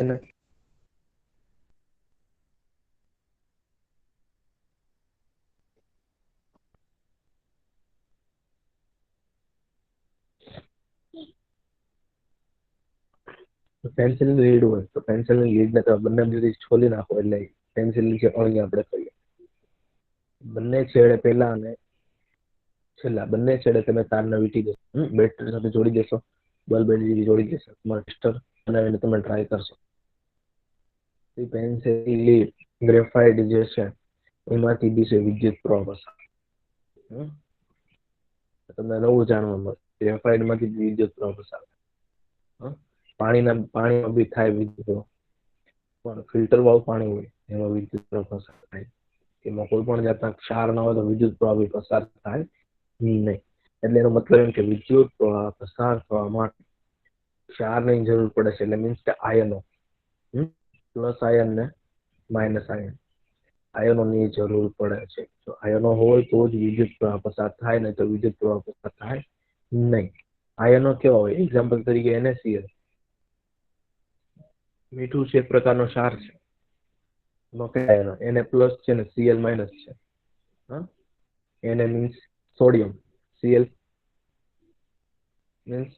એને pencil lead હોય તો પેન્સિલ ની લીડ ને તમે બંને બાજુથી છોલી નાખો એટલે પેન્સિલ ની જે અણી આપણે કહીએ બંને છેડે પહેલા અને છેલ્લા બંને છેડે તમે તારને વીંટી દેશો, બેટરી સાથે જોડી દેશો, બલ્બ એલઈડી જોડી દેશો, તમારા ટેસ્ટર બનાવીને તમે ટ્રાય કરશો. પેન્સિલ લીડ ગ્રેફાઇટ જે છે એમાંથી દિશે વિદ્યુત પ્રવાહ પસાર. તમને નવું જાણવા મળે ગ્રેફાઇટ માંથી વિદ્યુત પ્રવાહ પસાર. પાણીમાં બી થાય વિદ્યુત પ્રવાહ, પણ ફિલ્ટર વાળું પાણી હોય એમાં વિદ્યુત પ્રવાહ પસાર થાય. એમાં કોઈ પણ જાતના ક્ષાર ના હોય તો વિદ્યુત પ્રવાહ બી પસાર થાય નહીં. એટલે એનો મતલબ એમ કે વિદ્યુત પ્રવાહ પસાર થવા માટે ક્ષારની જરૂર પડે છે. એટલે મીન્સ કે આયનો, પ્લસ આયન ને માઇનસ આયન, આયનોની જરૂર પડે છે. જો આયનો હોય તો જ વિદ્યુત પ્રવાહ પસાર થાય, નહીં તો વિદ્યુત પ્રવાહ પસાર થાય નહીં. આયનો કેવા હોય? એક્ઝામ્પલ તરીકે NaCl મીઠું છે, એક પ્રકારનો ક્ષાર છે. Na પ્લસ છે ને Cl માઇનસ છે. Na means sodium, Cl means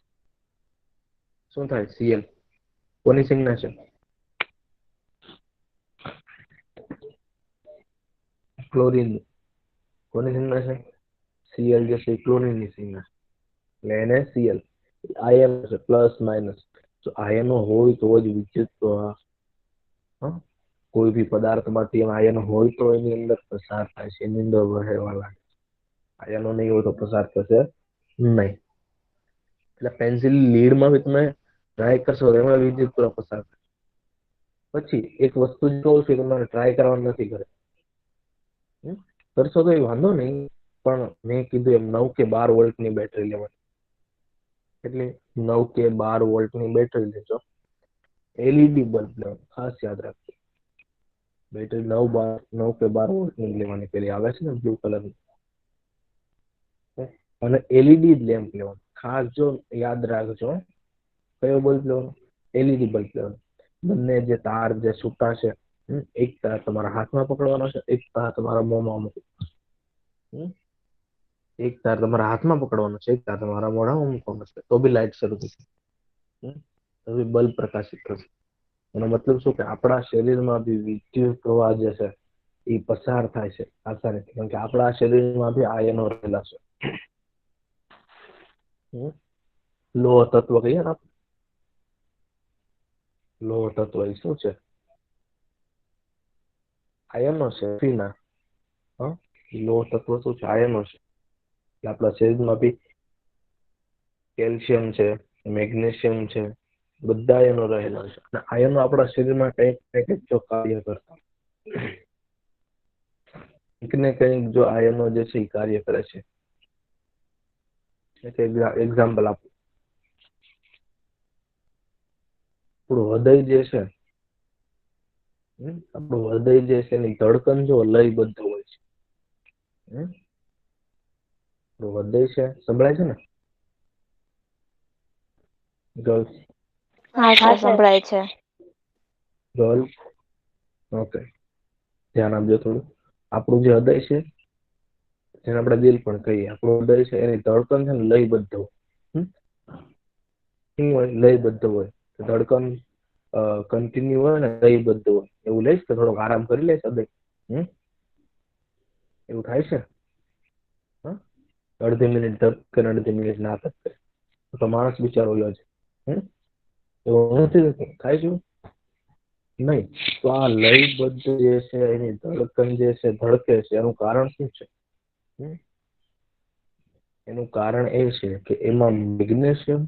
શું થાય? Cl કોની સંજ્ઞા છે? ક્લોરીન. કોની સંજ્ઞા છે? Cl જે છે ક્લોરીન ની સંજ્ઞા છે. એટલે NaCl આયન છે, પ્લસ માઇનસ. તો આયનો હોય તો જ વિદ્યુત પ્રવાહ કોઈ બી પદાર્થમાંથી આયન હોય તો એની અંદર પસાર થાય છે, એની અંદર વહેવા લાગે. આયનો નહીં હોય તો પસાર થશે નહીં. એટલે પેન્સિલ લીડમાં બી તમે ટ્રાય કરશો એમાં વિદ્યુત પ્રવાહ પસાર થાય. પછી એક વસ્તુ જોઉં છું તમારે ટ્રાય કરવાનું નથી કરે કરશો તો એ વાંધો નહીં, પણ મેં કીધું એમ 9 કે 12 વોલ્ટની બેટરી લેવાની. એટલે 9 કે 12 વોલ્ટની બેટરી લેજો. એલઈડી બલ્બ લેવાનું, ખાસ યાદ રાખજો. બેટરી 9 કે 12 વોલ્ટની લેવાની, પેલી આવે છે ને બ્લુ કલરની. અને એલઈડી લેમ્પ લેવાનો, ખાસ જો યાદ રાખજો. કયો બલ્બ લેવાનો? એલઈડી બલ્બ લેવાનો. બંને જે તાર જે છૂટા છે, એક તાર તમારા હાથમાં પકડવાનો છે, એક તાર તમારા મોંમાં મૂકવાનો. એક તાર તમારા હાથમાં પકડવાનો છે, એક તાર તમારા મોઢામાં મૂકવાનો છે, તો બી લાઈટ શરૂ થશે. તો બી બલ્બ પ્રકાશિત થશે. એનો મતલબ શું કે આપણા શરીરમાં બી વિદ્યુત પ્રવાહ જે છે એ પસાર થાય છે આસાનીથી, કારણ કે આપણા શરીરમાં બી આયનો રહેલા છે. લોહ તત્વ કહીએ ને, લોહ તત્વ એ શું છે? આયનો છે. લોહ તત્વ શું છે? આયનો છે. આપણા શરીરમાં બી કેલ્શિયમ છે, મેગ્નેશિયમ છે, બધા આયનો રહેલા છે. અને આયનો આપણા શરીરમાં કંઈક જો કાર્ય કરતા કંઈક ને કંઈક જો આયનો જે છે એ કાર્ય કરે છે. એક્ઝામ્પલ આપો, આપણું હૃદય જે છે, આપણું હૃદય જે છે એની ધડકન જો લયબદ્ધ હોય છે. હૃદય છે, સંભળાય છે ને ગર્લ્સ? હા સર, સંભળાય છે. ગર્લ્સ ઓકે, ધ્યાન આપજો થોડું. આપણું જે હૃદય છે જેને આપણે દિલ પણ કહીએ, આપણું હૃદય છે એની ધડકન છે ને લયબદ્ધ હોય, લયબદ્ધ હોય. ધડકન કન્ટિન્યુ હોય ને લયબદ્ધ હોય. એવું લઈશ કે થોડોક આરામ કરી લઈશ હૃદય? એવું થાય છે? અડધી મિનિટ ધડકે, અડધી મિનિટ ના ધડકે તો માણસ બિચારો યો છે. એવું નથી થતું? થાય છે નહીં? તો આ લયબદ્ધ જે છે એની ધડકન જે છે ધડકે છે, એનું કારણ શું છે? એનું કારણ એ છે કે એમાં મેગ્નેશિયમ,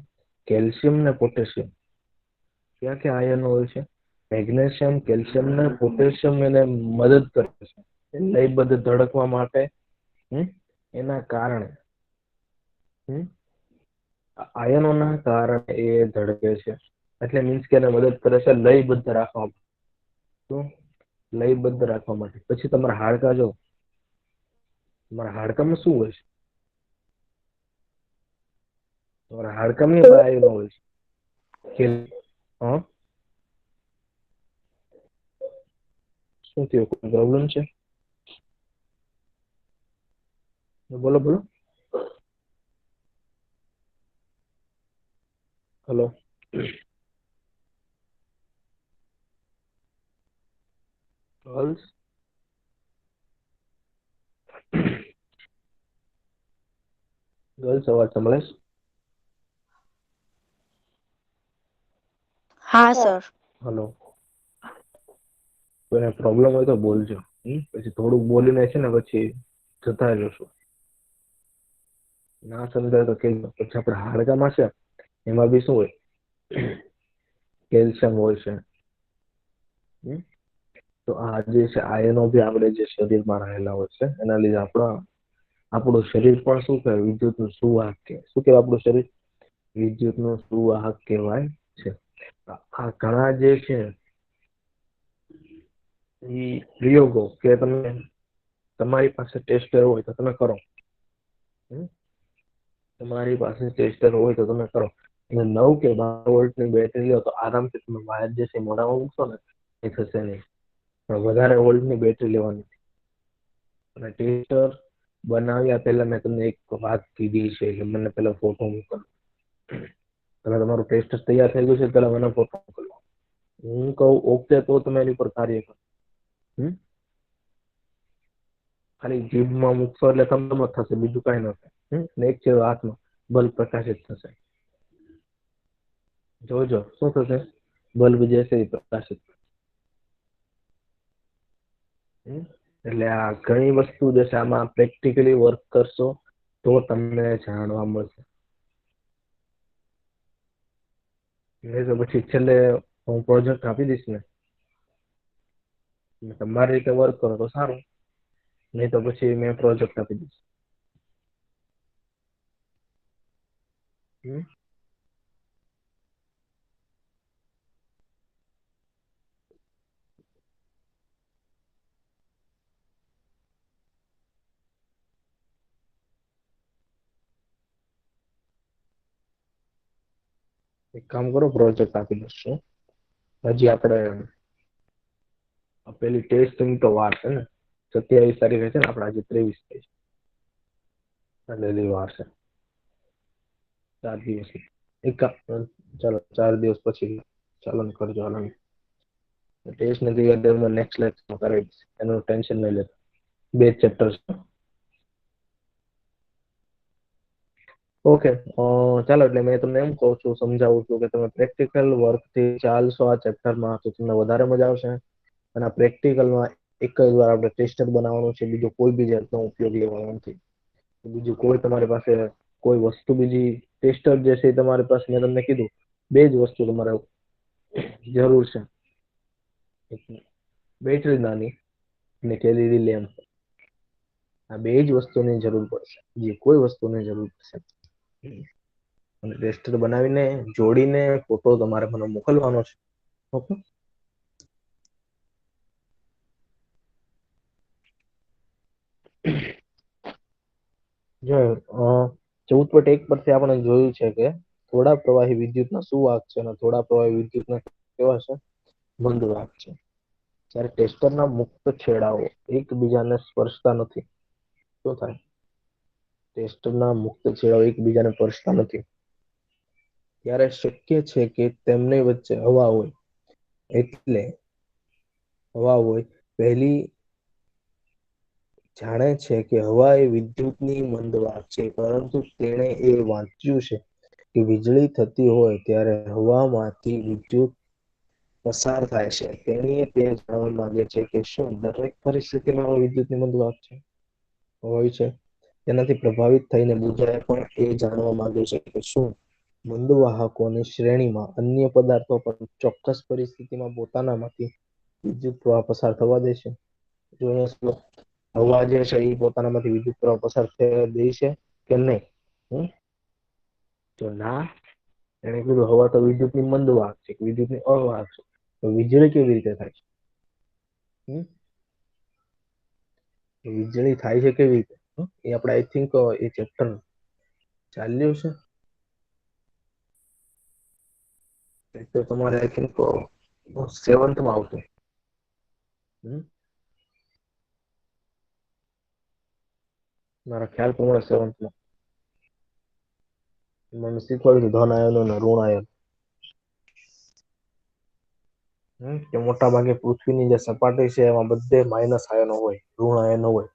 કેલ્શિયમ ને પોટેશિયમ ક્યાં ક્યાં આયનો હોય છે? મેગ્નેશિયમ, કેલ્શિયમ ને પોટેશિયમ એને મદદ કરે છે લયબદ્ધ ધડકવા માટે. એના કારણે આયનોના કારણે એ ધડકે છે. એટલે મીન્સ કે એને મદદ કરે છે લયબદ્ધ રાખવામાં. શું? લયબદ્ધ રાખવા માટે. પછી તમારા હાડકા જો, તમારા હાડકામાં શું હોય છે? તમારા હાડકામાં આયનો હોય છે. શું થયું? કોઈ પ્રોબ્લેમ છે? બોલો બોલો. હેલો. ગર્લ્સ ગર્લ્સ અવાજ સંભળાય છે? હા સર. હેલો. કોઈને પ્રોબ્લેમ હોય તો બોલજો. પછી થોડુંક બોલીને છે ને પછી જતા રહેશું. ના સમજાય તો કહેજો. પછી આપણે હાડકામાં છે એમાં બી શું હોય? કેલ્શિયમ હોય છે. તો આ જે છે આયનો બી આપણે જે શરીરમાં રહેલા હોય છે એના લીધે આપણું શરીર પણ શું કહેવાય? વિદ્યુતનું સુવાહક કહેવાય. શું કહેવાય આપણું શરીર? વિદ્યુતનું સુવાહક કહેવાય છે. આ ઘણા જે છે એ પ્રયોગો કે તમે તમારી પાસે ટેસ્ટર હોય તો તમે કરો. તમારી પાસે ટેસ્ટર હોય તો તમે કરો. 9 કે 12 વોલ્ટની બેટરી લો તો આરામથી તમે વાયર જે છે મોઢામાં મૂકશો ને એ થશે નહીં. પણ વધારે વોલ્ટની બેટરી લેવાની. અને ટેસ્ટર બનાવ્યા પહેલા મેં તમને એક વાત કીધી છે કે મને પહેલા ફોટો મોકલો. તમે તમારું ટેસ્ટર તૈયાર થઈ ગયું છે પહેલા મને ફોટો મોકલો. હું કહું ઓકે તો તમે એની પર કાર્ય કરો. ખાલી જીભમાં મૂકશો એટલે તમને થશે, બીજું કઈ ન થાય. ને એક છે હાથમાં બલ્બ પ્રકાશિત થશે. જોજો શું થશે? બલ્બ જે છે એ પ્રકાશિત. એટલે આ ઘણી વસ્તુ જે છે આમાં પ્રેક્ટિકલી વર્ક કરશો તો તમને જાણવા મળશે. નહીં તો પછી છેલ્લે હું પ્રોજેક્ટ આપી દઈશ ને, તમારી રીતે વર્ક કરો તો સારું. નહીં તો પછી મેં પ્રોજેક્ટ આપી દઈશ. એક કામ કરો, પ્રોજેક્ટ આપી દઈશું. હજી આપણે પેલી ટેસ્ટિંગ તો વાર છે ને. 27 તારીખે છે ને, આપણે આજે 23 થઈ છે. એટલે વાર છે 4 દિવસ. ચાલો 4 દિવસ પછી ચાલો કરજો. ટેસ્ટ નથી નેક્સ્ટ લેક્ચરમાં કરાવી દઈશ. એનું ટેન્શન નહીં લેતા. 2 ચેપ્ટર છે. ઓકે ચાલો. એટલે મેં તમને એમ કહું છું, સમજાવું છું કે તમે પ્રેક્ટિકલ વર્કથી ચાલશો આ ચેપ્ટરમાં તો તમને વધારે મજા આવશે. અને આ પ્રેક્ટિકલમાં એક જ વાર આપણે ટેસ્ટર બનાવવાનું છે. બીજો કોઈ બી જાતનો ઉપયોગ લેવાનો નથી. બીજું કોઈ તમારી પાસે કોઈ વસ્તુ બીજી ટેસ્ટર જે છે તમારી પાસે મેં તમને કીધું 2 જ વસ્તુ તમારે જરૂર છે. બેટરી નાની અને LED લેમ્પ. આ 2 જ વસ્તુની જરૂર પડશે. બીજી કોઈ વસ્તુની જરૂર પડશે. અને ટેસ્ટર બનાવીને જોડીને ફોટો તમારે મને મોકલવાનો છે. ઓકે. જો 14.1 પરથી આપણે જોયું છે કે થોડા પ્રવાહી વિદ્યુતના સુવાહક છે અને થોડા પ્રવાહી વિદ્યુતના કેવા છે? મંદવાહક છે. જ્યારે ટેસ્ટરના મુક્ત છેડાઓ એકબીજાને સ્પર્શતા નથી. શું થાય? ટેસ્ટરના મુક્ત છેડાઓ એકબીજાને સ્પર્શતા નથી. ત્યારે શક્ય છે કે તેમની વચ્ચે હવા હોય. એટલે હવા હોય. પહેલી જાણે છે કે હવા એ વિદ્યુતની મંદવાહક છે, પરંતુ તેણે એ વાંચ્યું છે કે વીજળી થતી હોય ત્યારે હવામાંથી વિદ્યુત પસાર થાય છે. તેણીએ તે જાણવા માંગે છે કે શું દરેક પરિસ્થિતિમાં વિદ્યુતની મંદવાહક છે? હોય છે. તેનાથી પ્રભાવિત થઈને બીજાએ પણ એ જાણવા માંગે છે કે શું મંદવાહકોની શ્રેણીમાં અન્ય પદાર્થો પણ ચોક્કસ પરિસ્થિતિમાં પોતાનામાંથી વિદ્યુત પ્રવાહ પસાર થવા દે છે? હવા જે છે એ પોતાનામાંથી વિદ્યુત પ્રવાહ પસાર થવા દે છે કે નહીં? તો ના. એને કીધું હવા તો વિદ્યુતની મંદવાહક છે, વિદ્યુતની અવાહક છે. તો વીજળી કેવી રીતે થાય છે? વીજળી થાય છે કેવી રીતે? એ આપણે આઈ થિંક એ ચેપ્ટર ચાલ્યું છે. તો તમારે આઈ થિંક 7th માં આવતું. મારા ખ્યાલ પ્રમાણે 7th માં મને શીખવાડ્યું ધન આયનો અને ઋણ આયન. કે મોટા ભાગે પૃથ્વીની જે સપાટી છે એમાં બધે માઇનસ આયનો હોય, ઋણ આયનો હોય.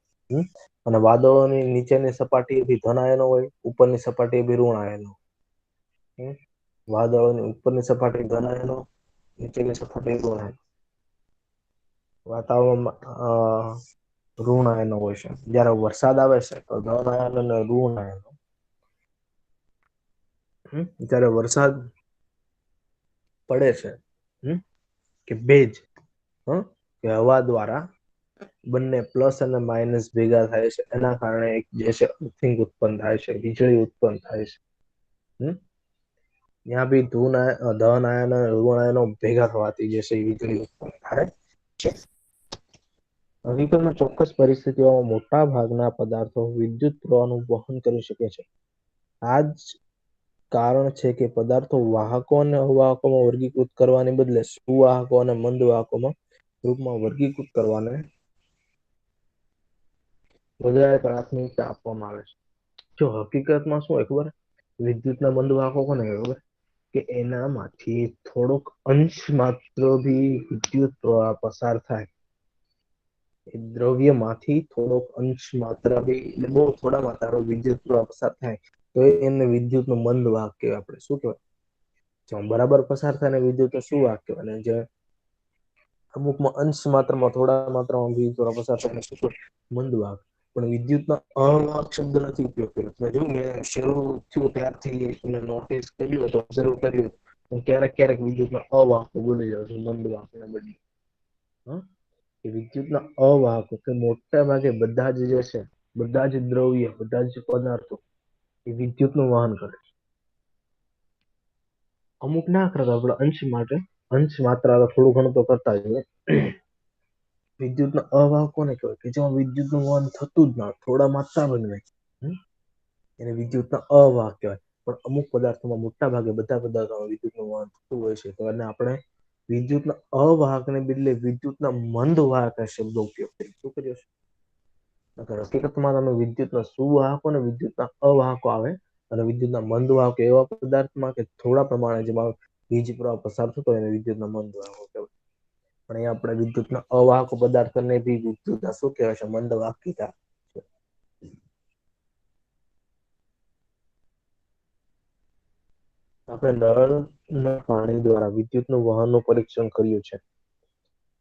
અને વાદળોની નીચેની સપાટી બી ધન આયનો હોય, ઉપરની સપાટી બી ઋણ આયનો. વાદળોની ઉપરની સપાટી ધન આયનો, નીચેની સપાટી ઋણ આયનો. વાતાવરણમાં ઋણ આયનો હોય છે. જ્યારે વરસાદ આવે છે તો ધન આયન અને ઋણ આયન. જ્યારે વરસાદ પડે છે કે ભેજ કે હવા દ્વારા બંને પ્લસ અને માઇનસ ભેગા થાય છે, એના કારણે એક જે છે અર્થિંગ ઉત્પન્ન થાય છે, વીજળી ઉત્પન્ન થાય છે. ત્યાં બી ધન આયન અને ઋણ આયનો ભેગા થવાથી જે છે વીજળી ઉત્પન્ન થાય છે. હકીકતમાં ચોક્કસ પરિસ્થિતિઓમાં મોટા ભાગના પદાર્થો વિદ્યુત પ્રવાહનું વહન કરી શકે છે. આ જ કારણ છે કે પદાર્થો વાહકો અને અવાહકોમાં વર્ગીકૃત કરવાને બદલે સુવાહકો અને મંદ વાહકોમાં રૂપમાં વર્ગીકૃત કરવાને વધારે પ્રાથમિકતા આપવામાં આવે છે. જો હકીકતમાં શું હોય ખબર, વિદ્યુતના મંદ વાહકો કોને ખબર કે એનામાંથી થોડોક અંશ માત્ર બી વિદ્યુત પ્રવાહ પસાર થાય. દ્રવ્યમાંથી થોડોક અંશ માત્ર બહુ થોડા માત્રા વિદ્યુત પ્રવાહ પસાર થાય તો એને વિદ્યુતનું મંદ વાહક કહેવાય. આપણે શું કહેવાય, બરાબર પસાર થાય ને વિદ્યુત શું વાહક કહેવાય, જે અમુકમાં અંશ માત્રામાં થોડા માત્રામાં વિદ્યુત પસાર થાય શું કહેવાય, મંદ વાહક. પણ વિદ્યુતના અવાહક શબ્દ નથી ઉપયોગ કર્યો. મેં જોયું ને શરૂ થયું ત્યારથી નોટિસ કર્યું તો શરૂ કર્યું ક્યારેક ક્યારેક વિદ્યુતના અવાહકો બોલી જાવ છું, મંદ વાહકને બદલે. વિદ્યુતના અવાહકો કે મોટા ભાગે બધા જ જે છે, બધા જ દ્રવ્ય, બધા જ પદાર્થો એ વિદ્યુતનું વહન કરે છે. અમુક ના કરતા આપણે અંશ માટે, અંશ માત્રા થોડું ઘણું તો કરતા જ હોય. વિદ્યુતના અવાહક કોને કહેવાય કે જેમાં વિદ્યુતનું વહન થતું જ ના, થોડા માત્રા બદલાય એને વિદ્યુતના અવાહક કહેવાય. પણ અમુક પદાર્થોમાં મોટા ભાગે બધા પદાર્થોમાં વિદ્યુતનું વહન થતું હોય છે, તો એને આપણે વિદ્યુતના અવાહકને બદલે વિદ્યુતના મંદ વાહક શબ્દો ઉપયોગ કરીએ. શું કર્યો છે? હકીકતમાં તમે વિદ્યુતના સુવાહકો અને વિદ્યુતના અવાહકો આવે. અને વિદ્યુતના મંદ વાહકો એવા પદાર્થમાં કે થોડા પ્રમાણે જેમાં વીજ પ્રવાહ પસાર થતો હોય એને વિદ્યુતના મંદ વાહકો કહેવાય. પણ અહીંયા આપણે વિદ્યુતના અવાહક પદાર્થને બી વિદ્યુતના શું કહેવાય છે, મંદ વાહક કીધા. આપણે નળના પાણી દ્વારા વિદ્યુતનું વહનનું પરીક્ષણ કર્યું છે.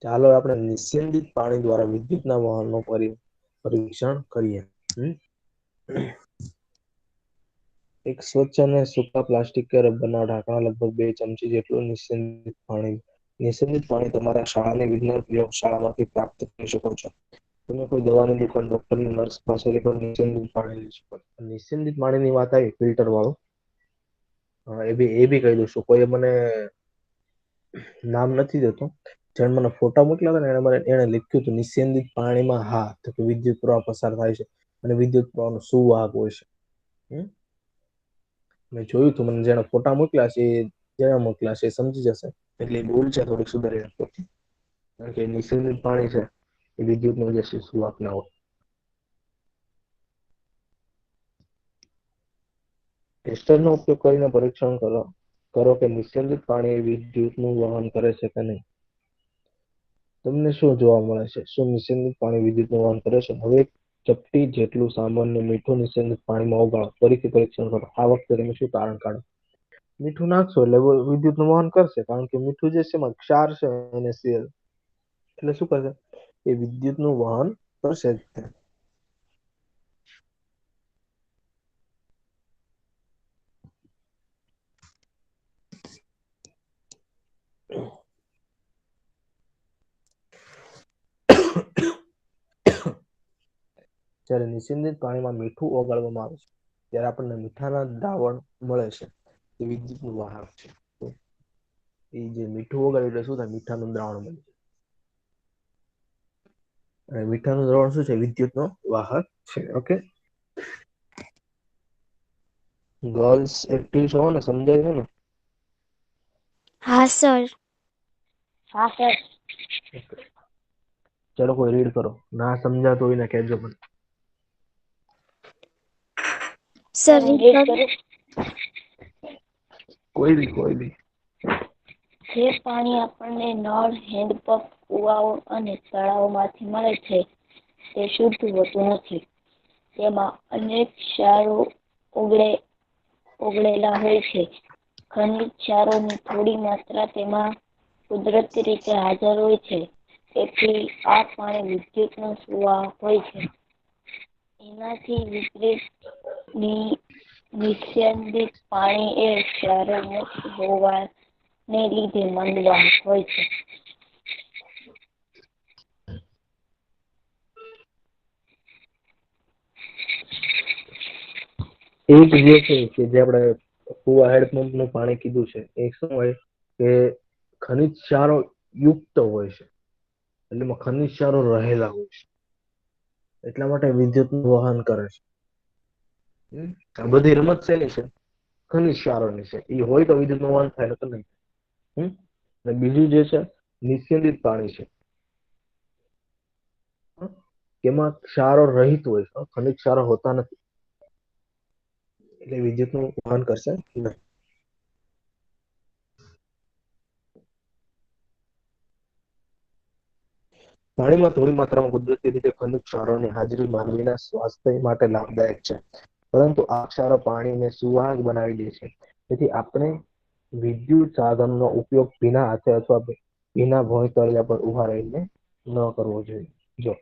ચાલો આપણે નિસ્યંદિત પાણી દ્વારા વિદ્યુતના વહનનું પરીક્ષણ કરીએ. એક સ્વચ્છ અને સૂકા પ્લાસ્ટિક કે રબરના ઢાંકણા લગભગ 2 ચમચી જેટલું નિસ્યંદિત પાણી તમારા શાળાની વિજ્ઞાન પ્રયોગશાળામાંથી પ્રાપ્ત કરી શકો છો. તમે કોઈ દવાની દુકાન, ડોક્ટરની, નર્સ પાસેથી પણ નિસ્યંદિત પાણી લઈ શકો છો. નિસ્યંદિત પાણીની વાત આવી ફિલ્ટર વાળું, એ બી કહી દઉં છું. કોઈ મને નામ નથી દેતો, જેણે મને ફોટા મોકલ્યા હતા ને એને લખ્યું હતું નિસ્યંદિત પાણીમાં હા તો કે વિદ્યુત પ્રવાહ પસાર થાય છે અને વિદ્યુત પ્રવાહનો સુવાહક હોય છે. મેં જોયું તું, મને જેને ફોટા મોકલ્યા છે જેને મોકલ્યા છે એ સમજી જશે. એટલે ભૂલ છે થોડીક સુધારી નાખો. કારણ કે નિસ્યંદિત પાણી છે એ વિદ્યુતનું જે સુવાહક ના હોય. ટેસ્ટરનો ઉપયોગ કરીને પરીક્ષણ કરો કે નિસ્યંદિત પાણી વિદ્યુતનું વહન કરે છે કે નહીં. તમને શું જોવા મળે છે? શું નિસ્યંદિત પાણી વિદ્યુતનું વહન કરે છે? હવે ચપટી જેટલું સામાન્ય મીઠું નિસ્યંદિત પાણીમાં ઓગાળો. ફરીથી પરીક્ષણ કરો. આ વખતે તમે શું તારણ કાઢો? મીઠું નાખશો એટલે વિદ્યુતનું વહન કરશે, કારણ કે મીઠું જે છે એમાં ક્ષાર છે NaCl, એટલે શું કરશે? એ વિદ્યુતનું વહન કરશે. જ્યારે નિસ્યંદિત પાણીમાં મીઠું ઓગાળવામાં આવે છે ત્યારે આપણને મીઠાના દ્રાવણ મળે છે. એ વિદ્યુતનું વાહક છે. એ જે મીઠું ઓગાળ્યું એટલે શું થાય? મીઠાનું દ્રાવણ બને છે. અને મીઠાનું દ્રાવણ શું છે? વિદ્યુતનો વાહક છે. ઓકે, ગર્લ્સ એક્ટિવ છો ને? સમજાય છે ને? હા સર. ચલો કોઈ રીડ કરો. ના સમજાતો હોય ને કહેજો મને. સર રીડ કરું. કોઈ બી જે પાણી આપણને નળ, હેન્ડપંપ, કુવાઓ અને તળાવમાંથી મળે છે તે શુદ્ધ હોતું નથી. તેમાં અનેક ક્ષારો ઓગળેલા હોય છે. ખનિજ ક્ષારોની થોડી માત્રા તેમાં કુદરતી રીતે હાજર હોય છે. તેથી આ પાણી વિદ્યુતનો સ્વભાવ હોય છે. એનાથી વિપરીત નિસ્યંદિત પાણી એ ક્ષારમુક્ત હોવાને લીધે મંદવાન હોય છે. એક જે છે કે જે આપણે કુવા હેન્ડપંપ નું પાણી કીધું છે એ શું હોય કે ખનિજ ક્ષારો યુક્ત હોય છે. એટલે એમાં ખનિજ ક્ષારો રહેલા હોય છે. એટલા માટે વિદ્યુત નું વહન કરે છે. આ બધી રમત શેની છે? ખનિજ ક્ષારોની છે. એ હોય તો વિદ્યુત નું વહન થાય, તો નહીં. અને બીજું જે છે નિસ્યંદિત પાણી છે. એમાં ક્ષારો રહિત હોય છે, ખનિજ ક્ષારો હોતા નથી. એટલે વિદ્યુત નું વહન કરશે નહીં. પાણીમાં થોડી માત્રામાં કુદરતી રીતે ખનિજ ક્ષારોની હાજરી માનવીના સ્વાસ્થ્ય માટે લાભદાયક છે. પરંતુ આ ક્ષારો પાણીને સુવાહક બનાવી દે છે. તેથી આપણે વિદ્યુત સાધનનો ઉપયોગ ભીના હાથે અથવા ભીના ભોંય તળિયા પર ઉભા રહીને ન કરવો જોઈએ. જો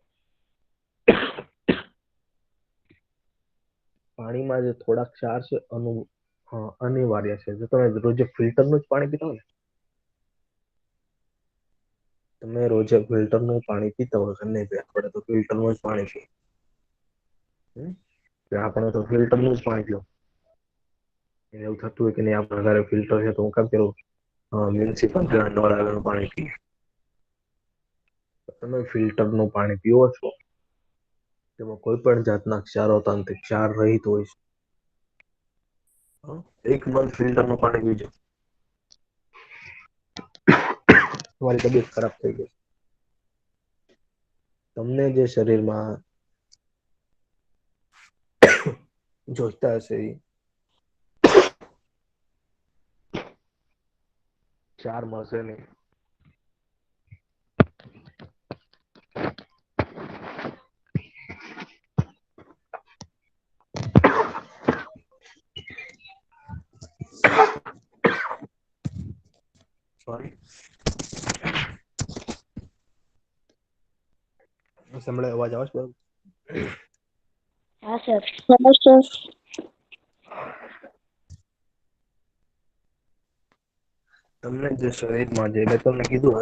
પાણીમાં જે થોડા ક્ષાર છે અનિવાર્ય છે. જો તમે રોજે ફિલ્ટરનું જ પાણી પીતા હોય ને, તમે રોજે ફિલ્ટરનું પાણી પીતા હોય, નહીં આપણે તો ફિલ્ટરનું જ પાણી પીએ. આપણે તો ફિલ્ટરનું જ પાણી પીવું. એવું થતું હોય કે નહીં, આપણા ઘરે ફિલ્ટર છે તો હું કેમ પેલું મ્યુનિસિપલ નળ આવેલું પાણી પીએ. તમે ફિલ્ટરનું પાણી પીવો છો, તેમાં કોઈ પણ જાતના ક્ષારોતાંત્રિક ક્ષાર રહિત હોય છે. એક મગ ફિલ્ટરનું પાણી પીજો, તમારી તબિયત ખરાબ થઈ ગઈ. તમને જે શરીરમાં જોઈતા હશે એ ક્ષાર મળશે નહીં. સોરી, સંભળાય? અવાજ આવે છે? હા સર. તમને જે શરીરમાં જે મેં તમને કીધું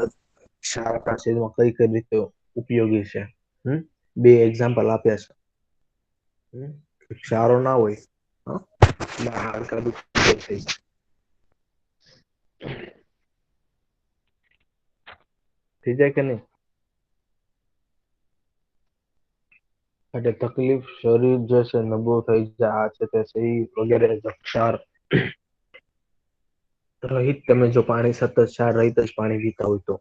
ક્ષાર આપણા શરીરમાં કઈ કઈ રીતે ઉપયોગી છે, બે એક્ઝામ્પલ આપ્યા છે. ક્ષારો ના હોય હાડકા દુખે થઈ જાય કે નહીં? એટલે તકલીફ શરીર જે છે નબળું થઈ જાય, આ છે તે સહી વગેરે ક્ષાર રહિત તમે જો પાણી સતત ક્ષાર રહિત જ પાણી પીતા હોય તો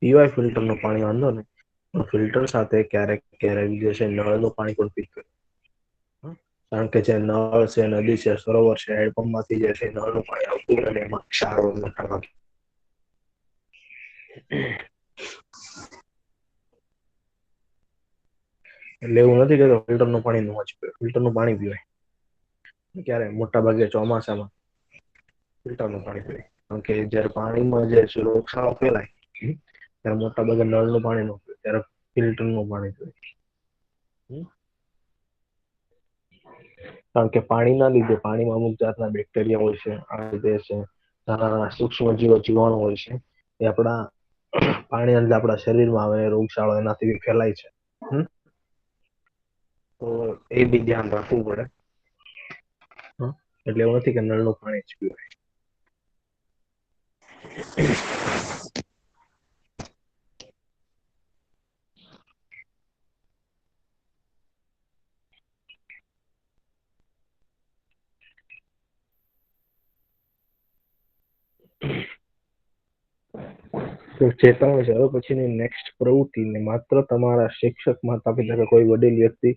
પીવાય ફિલ્ટરનું પાણી, વાંધો નહીં. ફિલ્ટર સાથે ક્યારેક ક્યારેક જે છે નળનું પાણી પણ પીતું. કારણ કે જે નળ છે, નદી છે, સરોવર છે, હેન્ડપંપમાંથી જે છે નળનું પાણી આવતું અને એમાં ક્ષારો મોટાભાગે એટલે એવું નથી કે ફિલ્ટરનું પાણી ન જ પીવાય. ફિલ્ટરનું પાણી પીવાય. ક્યારે? મોટા ભાગે ચોમાસામાં ફિલ્ટરનું પાણી પીવાય. કારણ કે જયારે પાણીમાં જે રોગચાળો ફેલાય ત્યારે મોટા ભાગે નળનું પાણી ન પીવાય, ત્યારે ફિલ્ટરનું પાણી પીવાય. કારણ કે પાણીના લીધે પાણીમાં અમુક જાતના બેક્ટેરિયા હોય છે, આ રીતે છે નાના નાના સૂક્ષ્મ જીવાણુ હોય છે, એ આપણા પાણી અંદર આપણા શરીરમાં આવે, રોગચાળો એનાથી ફેલાય છે. તો એ બી ધ્યાન રાખવું પડે. એટલે એવું નથી કે નળનું પાણી જ પીવાય. તો ચેતવણી છે. હવે પછીની નેક્સ્ટ પ્રવૃત્તિ માત્ર તમારા શિક્ષક, માતા પિતા કે કોઈ વડીલ વ્યક્તિ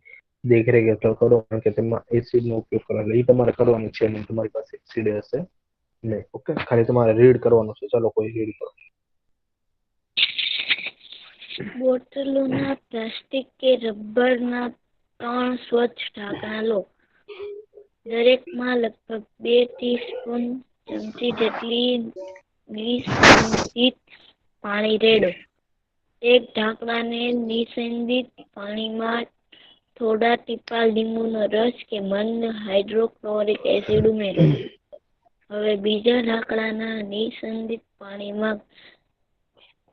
દેખરેખ હેઠળ કરો, કારણ કે તેમાં એસિડ નો ઉપયોગ કરો. એટલે એ તમારે કરવાનું છે નહીં, તમારી પાસે એસિડ હશે નહીં. ઓકે, ખાલી તમારે રીડ કરવાનું છે. ચાલો કોઈ રીડ કરો. બોટલોના પ્લાસ્ટિક કે રબરના 3 સ્વચ્છ ઢાંકણા લો. દરેકમાં લગભગ 2 ટીસ્પૂન ચમચી જેટલી નિસંદિત પાણી રેડો. એક ઢાંકણાને નિસંદિત પાણીમાં થોડા ટીપા લીંબુનો રસ કે મંદ હાઇડ્રોક્લોરિક એસિડ ઉમેરો. હવે બીજા ઢાંકણાના નિસંદિત પાણીમાં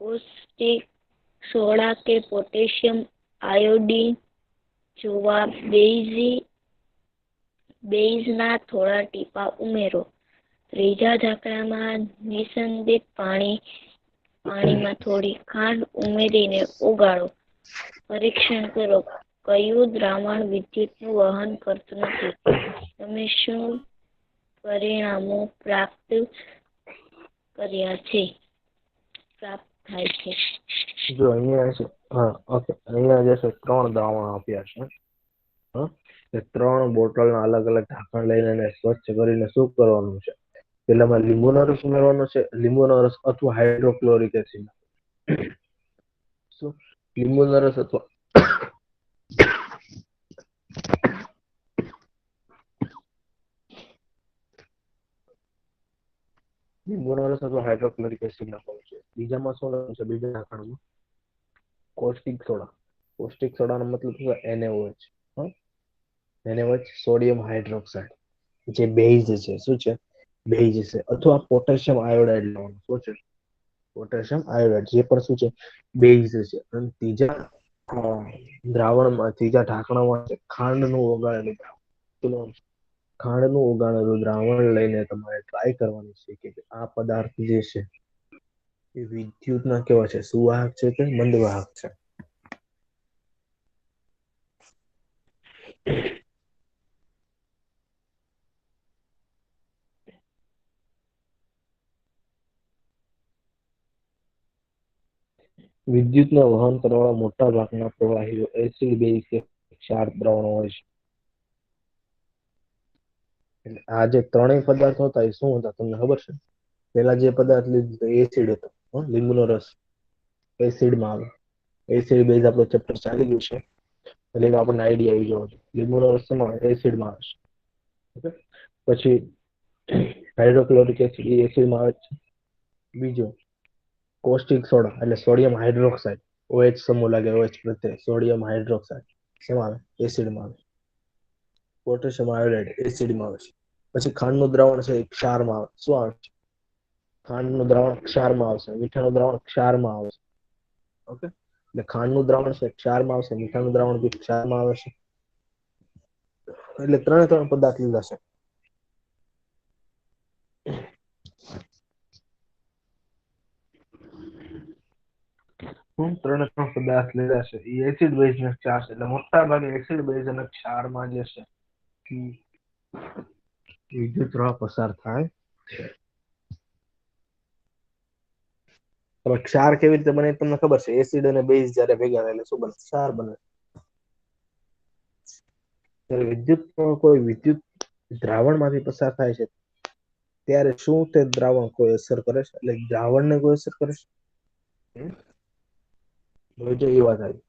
કોસ્ટિક સોડા કે પોટેશિયમ આયોડીન જેવા બેઝના થોડા ટીપા ઉમેરો. ત્રીજા ઢાંકણામાં નિસંદિત પાણીમાં થોડી ખાંડ ઉમેરીને ઓગાળો. પરીક્ષણ કરો કયું દ્રાવણ વિદ્યુતનું વહન કરતું નથી. તમે શું પરિણામો પ્રાપ્ત થાય છે? જો અહીંયા છે, હા ઓકે, અહીંયા જે છે 3 દ્રાવણ આપ્યા છે. હા, એ 3 બોટલના અલગ અલગ ઢાંકણ લઈને એને સ્વચ્છ કરીને શું કરવાનું છે? પેલામાં લીંબુનો રસ ઉમેરવાનો છે. લીંબુનો રસ અથવા હાઇડ્રોક્લોરિક એસિડ. શું? લીંબુનો રસ અથવા લીંબુનો રસ અથવા હાઇડ્રોક્લોરિક એસિડ નાખવાનું છે. બીજામાં શું નાખવાનું છે? બીજા ઢાંકણમાં કોસ્ટિક સોડા. કોસ્ટિક સોડાનો મતલબ શું? NaOH. હા, NaOH સોડિયમ હાઇડ્રોક્સાઇડ, જે બેઝ છે. શું છે? બેઝ છે. અથવા પોટેશિયમ આયોડાઇડ લેવાનું. શું છે? પોટેશિયમ આયોડાઇડ, જે પણ શું છે? બેઝ છે. અને ત્રીજા દ્રાવણમાં, ત્રીજા ઢાંકણામાં ખાંડનું ઓગાળેલું દ્રાવણ. ખાંડનું ઓગાળેલું દ્રાવણ લઈને તમારે ટ્રાય કરવાની છે કે આ પદાર્થ જે છે એ વિદ્યુતના કેવા છે? સુવાહક છે કે મંદવાહક છે? વિદ્યુતને વહન કરવાવાળા મોટા ભાગના પ્રવાહીઓ એસિડ, બેઝ કે ક્ષાર દ્રાવણો હોય છે. આ જે 3 પદાર્થો હતા એ શું હતા તમને ખબર છે? પેલા જે પદાર્થ લીધું એસિડ હતો. લીંબુનો રસ એસિડમાં આવે. એસિડ બેઝ આપણો ચેપ્ટર ચાલી ગયું છે, એટલે આપણને આઈડિયા આવી ગયો. લીંબુનો રસ એસિડમાં આવે છે. પછી હાઇડ્રોક્લોરિક એસિડ એસિડમાં આવે છે. બીજો કોસ્ટિક સોડા એટલે સોડિયમ હાઇડ્રોક્સાઇડ, OH સમૂહ લાગે, OH પ્રત્યય, સોડિયમ હાઇડ્રોક્સાઇડ શેમાં આવે? એસિડમાં આવે. પોટેશિયમ આયોડાઇડ એસિડમાં આવે છે. પછી ખાંડનું દ્રાવણ છે એ ક્ષારમાં આવે. શું આવે છે? ખાંડનું દ્રાવણ ક્ષારમાં આવશે. મીઠાનું દ્રાવણ ક્ષારમાં આવે છે. ઓકે, એટલે ખાંડનું દ્રાવણ છે ક્ષારમાં આવશે, મીઠાનું દ્રાવણ બી ક્ષારમાં આવે છે. એટલે 3 પદાર્થ લીધા છે. હું 3 પદાર્થ લીધા છે એ એસિડ બેઝ ને ક્ષાર છે. એટલે મોટા ભાગે એસિડ બેઝ અને ક્ષારમાં જે છે વિદ્યુત પ્રવાહ પસાર થાય છે. હવે ક્ષાર કેવી રીતે બને તમને ખબર છે? એસિડ અને બેઝ જ્યારે ભેગા થાય એટલે શું બને? ક્ષાર બને. ત્યારે વિદ્યુત કોઈ વિદ્યુત દ્રાવણમાંથી પસાર થાય છે ત્યારે શું તે દ્રાવણ કોઈ અસર કરે છે? એટલે દ્રાવણને કોઈ અસર કરે છે? જો એ વાત આવી.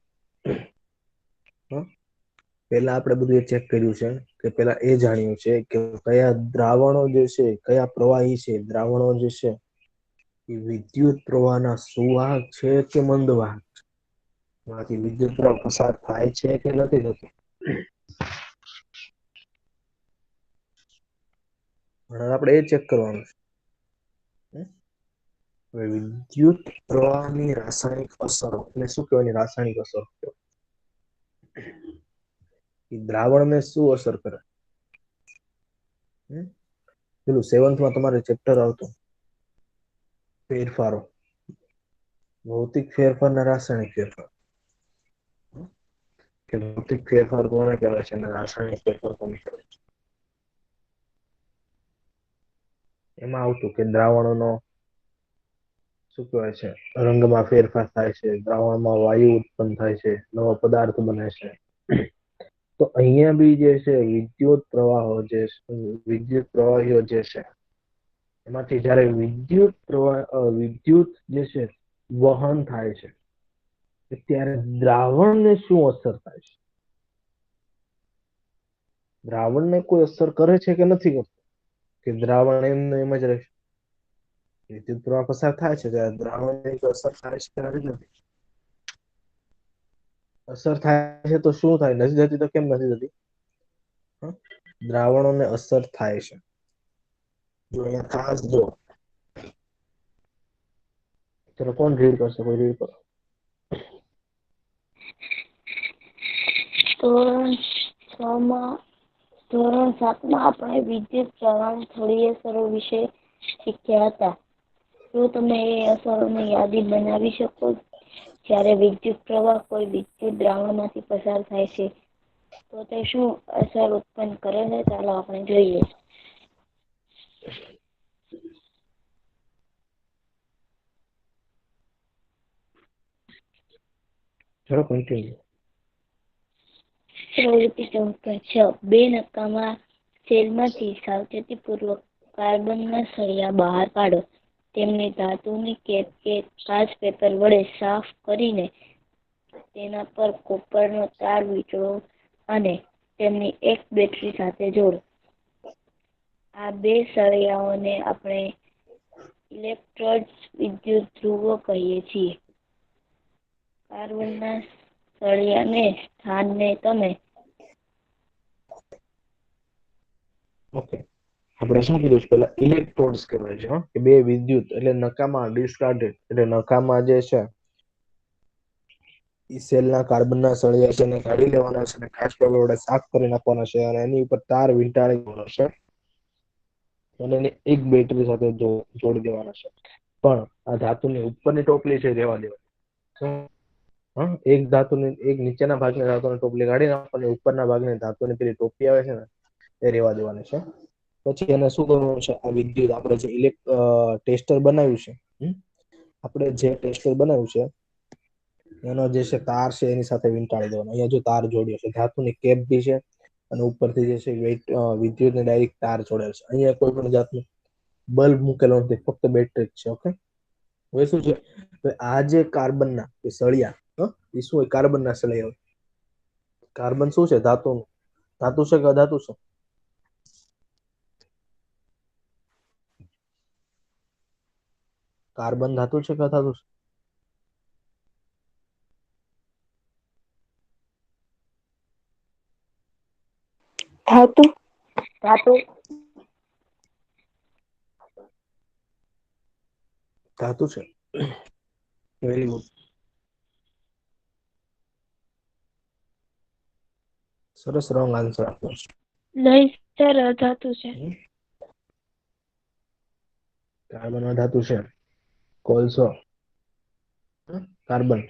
પેલા આપણે બધું એ ચેક કર્યું છે કે પેલા એ જાણ્યું છે કે કયા દ્રાવણો જે છે, કયા પ્રવાહી છે, દ્રાવણો જે છે એ વિદ્યુત પ્રવાહના સુવાહક છે કે મંદવાહક છે? માંથી વિદ્યુત પ્રવાહ પસાર થાય છે કે નથી થતો? આપણે એ ચેક કરવાનું છે. વિદ્યુત પ્રવાહની રાસાયણિક અસરો એટલે શું કહેવાય? રાસાયણિક અસરો દ્રાવણને શું અસર કરે? પેલું 7th તમારે ચેપ્ટર આવતું ફેરફારો, ભૌતિક ફેરફાર અને રાસાયણિક ફેરફાર. કે ભૌતિક ફેરફાર કોને કહેવાય છે અને રાસાયણિક ફેરફાર કોને કહેવાય છે? એમાં આવતું કે દ્રાવણોનો શું કહેવાય છે? રંગમાં ફેરફાર થાય છે, દ્રાવણમાં વાયુ ઉત્પન્ન થાય છે, નવો પદાર્થ બને છે. તો અહીંયા બી જે છે વિદ્યુત પ્રવાહીઓ જે છે એમાંથી જ્યારે વિદ્યુત જે છે વહન થાય છે ત્યારે દ્રાવણને શું અસર થાય છે? દ્રાવણને કોઈ અસર કરે છે કે નથી કરતું? કે દ્રાવણ એમ જ રહેશે? વિદ્યુત પ્રવાહ પસાર થાય છે ત્યારે દ્રાવણને અસર થાય છે કે નથી? અસર થાય છે તો શું થાય? નથી થતી તો કેમ નથી થતી? દ્રાવણોને અસર થાય છે. જો અહીંયા ખાસ જો, ચલો કોણ રીડ કરશે? કોઈ રીડ કરો. ધોરણ 7 આપણે વિદ્યુત પ્રવાહ થોડી અસરો વિશે શીખ્યા હતા. શું તમે એ અસરોની યાદી બનાવી શકો? જ્યારે વિદ્યુત પ્રવાહ કોઈ વિદ્યુત દ્રાવણમાંથી પસાર થાય છે તો તે શું અસર ઉત્પન્ન કરે છે? ચાલો આપણે જોઈએ. ચલો કન્ટિન્યુ. પ્રવૃત્તિ 6. બે નકામા સેલમાંથી સાવચેતીપૂર્વક કાર્બનના સળિયા બહાર કાઢો. તેમને ધાતુની કેપ કે કાચ પેપર વડે સાફ કરીને તેના પર કોપરનો તાર વીંટળો અને તેમની એક બેટરી સાથે જોડો. આ બે સળિયાઓને આપણે ઇલેક્ટ્રોડ્સ વિદ્યુત ધ્રુવો કહીએ છીએ. કાર્બનના સળિયાને સ્થાનને તમે ઓકે, આપણે શું કીધું છે પેલા? ઇલેક્ટ્રોડ્સ કહેવાય છે. કે બે વિદ્યુત એટલે નકામા, ડિસ્કાર્ડેડ એટલે નકામા જે છે એ સેલના કાર્બનના સળિયા છે એને કાઢી લેવાના છે અને કાચ પેપર વડે સાફ કરી નાખવાના છે અને એની ઉપર તાર વીંટાળી દેવાનો છે અને એને એક બેટરી સાથે જોડી દેવાના છે. પણ આ ધાતુની ઉપરની ટોપલી છે રહેવા દેવાની. એક નીચેના ભાગની ધાતુની ટોપલી કાઢી નાખવાની, ઉપરના ભાગની ધાતુની પેલી ટોપલી આવે છે ને એ રહેવા દેવાની છે. પછી એને શું કરવાનું છે? આ વિદ્યુત આપણે જે ટેસ્ટર બનાવ્યું છે, એનો જે છે તાર છે એની સાથે વીંટાળી દેવાનો. અહીંયા જો તાર જોડ્યો છે, ધાતુની કેપ બી છે અને ઉપરથી જે છે વિદ્યુતને ડાયરેક્ટ તાર જોડેલ છે. અહીંયા કોઈ પણ જાતનું બલ્બ મૂકેલો નથી, ફક્ત બેટરી જ છે. ઓકે, હવે શું છે? આ જે કાર્બનના સળિયા એ શું હોય? કાર્બનના સળિયા હોય. કાર્બન શું છે? ધાતુ છે કે અધાતુ છે? કાર્બન ધાતુ છે કે અધાતુ છે? ધાતુ. ધાતુ છે. વેરી ગુડ, સરસ. રોંગ આન્સર આપ્યો છે. નહીં સર, અધાતુ છે. કાર્બન અધાતુ છે. કોલસો, કાર્બન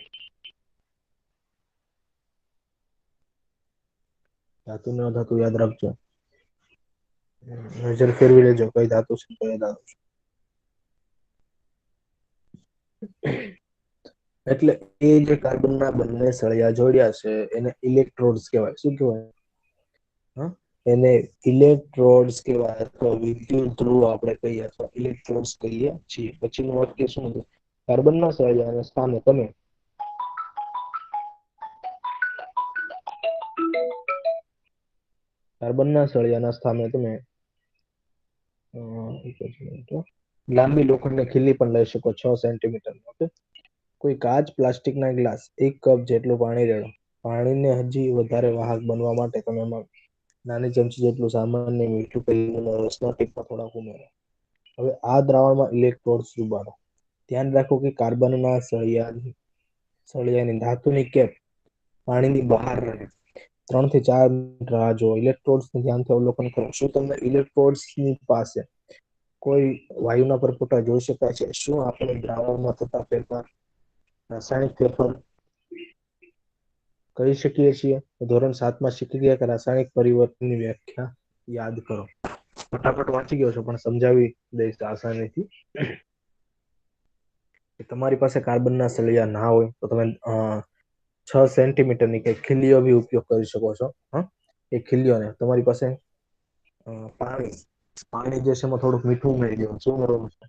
ધાતુ ને અધાતુ યાદ રાખજો. નજર ફેરવી લેજો કઈ ધાતુ છે કઈ અધાતુ છે. એટલે એ જે કાર્બનના બંને સળિયા જોડ્યા છે એને ઇલેક્ટ્રોડ્સ કહેવાય. શું કહેવાય? એને ઇલેક્ટ્રોડ્સ કહેવાય અથવા વિદ્યુત ધ્રુવ આપણે કહીએ અથવા ઇલેક્ટ્રોડ્સ કહીએ છીએ. પછીનું વાક્ય શું છે? કાર્બનના સળિયાના સ્થાને તમે લાંબી લોખંડની ખીલી પણ લઈ શકો, 6 સેન્ટીમીટર. ઓકે, કોઈ કાચ, પ્લાસ્ટિકના ગ્લાસ, 1 કપ જેટલું પાણી રેડો. પાણીને હજી વધારે વાહક બનવા માટે તમે એમાં નાની ચમચી જેટલું સામાન્ય મીઠું રસના ટીપા થોડાક ઉમેરો. હવે આ દ્રાવણમાં ઇલેક્ટ્રોડ્સ ડુબાડો. ધ્યાન રાખો કે કાર્બનના સળિયાની ધાતુની કેપ પાણીની બહાર રહે. 3 થી 4 મિનિટ રાહ જુઓ. ઇલેક્ટ્રોડ્સને ધ્યાનથી અવલોકન કરો. શું તમને ઇલેક્ટ્રોડ્સની પાસે કોઈ વાયુના પરપોટા જોઈ શકાય છે? શું આપણે દ્રાવણમાં થતા ફેરફાર, રાસાયણિક ફેરફાર કરી શકીએ છીએ? ધોરણ 7માં શીખી ગયા કે રાસાયણિક પરિવર્તનની વ્યાખ્યા યાદ કરો. ફટાફટ વાંચી ગયો છો પણ સમજાવી દઈશ આસાનીથી. તમારી પાસે કાર્બનના સળિયા ના હોય તો તમે 6 સેન્ટીમીટરની કઈ ખીલીઓ બી ઉપયોગ કરી શકો છો. હા, એ ખીલીઓને તમારી પાસે પાણી જે છે એમાં થોડુંક મીઠું ઉમેરી દેવાનું. શું કરવાનું છે?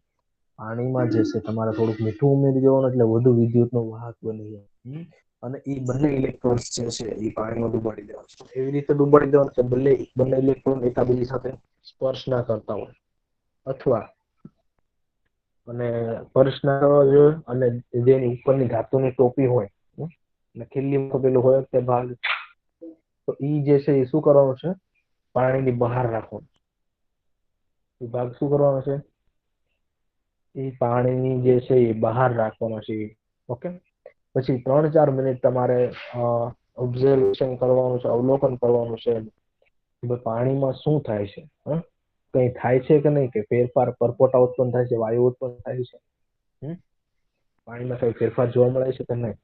પાણીમાં જે છે તમારે થોડુંક મીઠું ઉમેરી દેવાનું, એટલે વધુ વિદ્યુતનો વાહક બની જાય. અને એ બંને ઇલેક્ટ્રોન્સ જે છે એ પાણીમાં ડુબાડી દેવાના. એવી રીતે ડુબાડી દેવાનું કે બંને ઇલેક્ટ્રોન એકાબીજી સાથે સ્પર્શ ના કરતા હોય, અથવા અને સ્પર્શ ના કરવા જોઈએ. અને જેની ઉપરની ધાતુની ટોપી હોય અને ખીલીમાં પેલું હોય તે ભાગ, તો ઈ જે છે એ શું કરવાનું છે? પાણીની બહાર રાખવાનું. એ ભાગ શું કરવાનો છે? એ પાણીની જે છે એ બહાર રાખવાનો છે. ઓકે, પછી 3-4 મિનિટ તમારે ઓબ્ઝર્વેશન કરવાનું છે, અવલોકન કરવાનું છે પાણીમાં શું થાય છે. કઈ થાય છે કે નહીં, કે ફેરફાર, પરપોટા ઉત્પન્ન થાય છે, વાયુ ઉત્પન્ન થાય છે, પાણીમાં કઈ ફેરફાર જોવા મળે છે કે નહીં.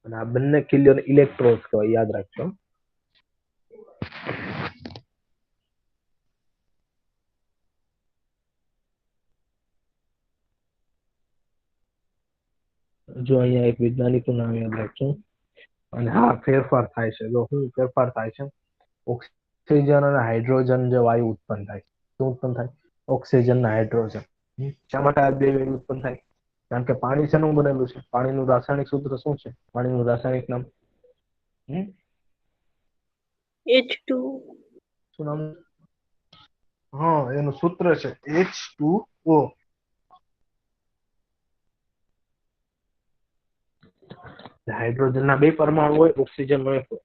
અને આ બંને ખીલીઓને ઇલેક્ટ્રોડ કહેવાય, યાદ રાખજો. જો અહીંયા એક વૈજ્ઞાનિકનું નામ યાદ રાખજો. અને હા, ફેરફાર થાય છે. જો શું ફેરફાર થાય છે? ઓક્સિજન અને હાઇડ્રોજન જે વાયુ ઉત્પન્ન થાય. શું ઉત્પન્ન થાય? ઓક્સિજન અને હાઇડ્રોજન. શા માટે આ બે વાયુ ઉત્પન્ન થાય? કારણ કે પાણી શેનું બનેલું છે? પાણીનું રાસાયણિક સૂત્ર શું છે? પાણીનું રાસાયણિક નામ H2. શું નામ? હા, એનું સૂત્ર છે H2O. હાઇડ્રોજન ના 2 પરમાણુ હોય, ઓક્સિજન નો 1 હોય.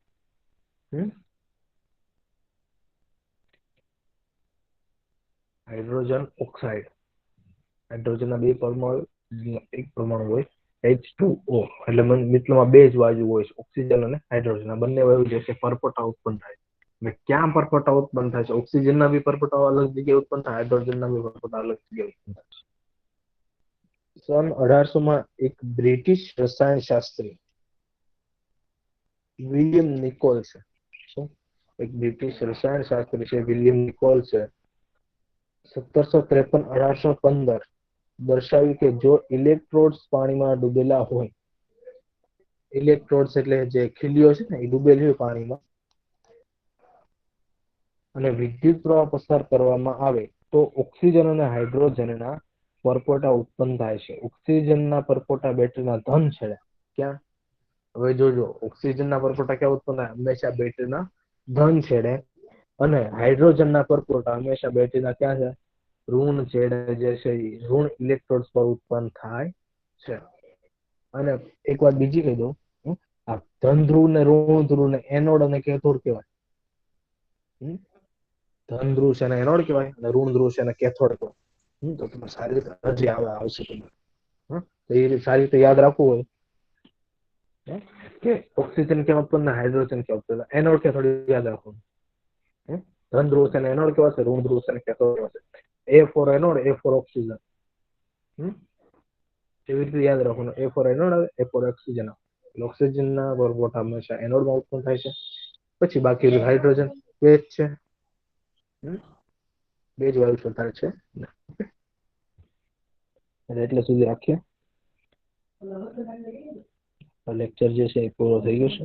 Hydrogen oxide. હાઇડ્રોજન ના 2 પરમાણુ, 1 પરમાણુ હોય H2O. એટલે મિત્રમાં 2 જ વાયુ હોય છે, ઓક્સિજન અને હાઇડ્રોજન. આ બંને વાયુ જે છે પરપોટા ઉત્પન્ન થાય. ક્યાં પરપોટા ઉત્પન્ન થાય છે? ઓક્સિજન ના બી પરપોટા અલગ જગ્યાએ ઉત્પન્ન થાય, હાઇડ્રોજન ના બી પરપોટા અલગ જગ્યાએ ઉત્પન્ન થાય. સન 1800 માં એક બ્રિટિશ રસાયણશાસ્ત્રી વિલિયમ નિકોલ છે. શું? એક બ્રિટિશ રસાયણશાસ્ત્રી છે વિલિયમ નિકોલ છે. 1753-1815 દર્શાવ્યું કે જો ઇલેક્ટ્રોડ્સ પાણીમાં ડૂબેલા હોય, ઇલેક્ટ્રોડ્સ એટલે જે ખીલીઓ છે ને એ ડૂબેલી હોય પાણીમાં, અને વિદ્યુત પ્રવાહ પસાર કરવામાં આવે તો ઓક્સિજન અને હાઇડ્રોજનના પરપોટા ઉત્પન્ન થાય છે. ઓક્સિજનના પરપોટા બેટરીના ધન છેડે. ક્યાં? હવે જોજો, ઓક્સિજનના પરપોટા ક્યાં ઉત્પન્ન થાય? હંમેશા બેટરીના ધન છેડે. અને હાઇડ્રોજનના પરપોટા હંમેશા બેટરીના ક્યાં છે? ઋણ છેડે જે છે એ ઋણ ઇલેક્ટ્રોડ્સ પર ઉત્પન્ન થાય છે. અને એક વાત બીજી કહી દઉં, આ ધન ધ્રુવ ને ઋણ ધ્રુવ ને એનોડ અને કેથોડ કહેવાય. ધન ધ્રુવ છે એને એનોડ કહેવાય, અને ઋણ ધ્રુવ છે એને કેથોડ કહેવાય. તો તમે સારી રીતે હજી આવશે તમને. તો એ સારી રીતે યાદ રાખવું હોય કે ઓક્સિજન ક્યાં ઉત્પન્ન થાય, હાઇડ્રોજન ક્યાં ઉત્પન્ન થાય, એનોડ કે થોડી યાદ રાખવાનું. ધન ધ્રુવ છે એને એનોડ કહેવાશે, ઋણ ધ્રુવ છે એને કેથોડ કહેવાશે. A for anode, A for oxygen. એવી રીતે યાદ રાખવાનું. A for એનોડ આવે, A for ઓક્સિજન આવે. ઓક્સિજનના પરપોટા હંમેશા એનોડમાં ઉત્પન્ન થાય છે. પછી બાકી હાઇડ્રોજન બે જ છે, 2 જ વાયુ પ્રકાર છે. એટલે સુધી રાખીએ. લેક્ચર જે છે એ પૂરો થઈ ગયો છે.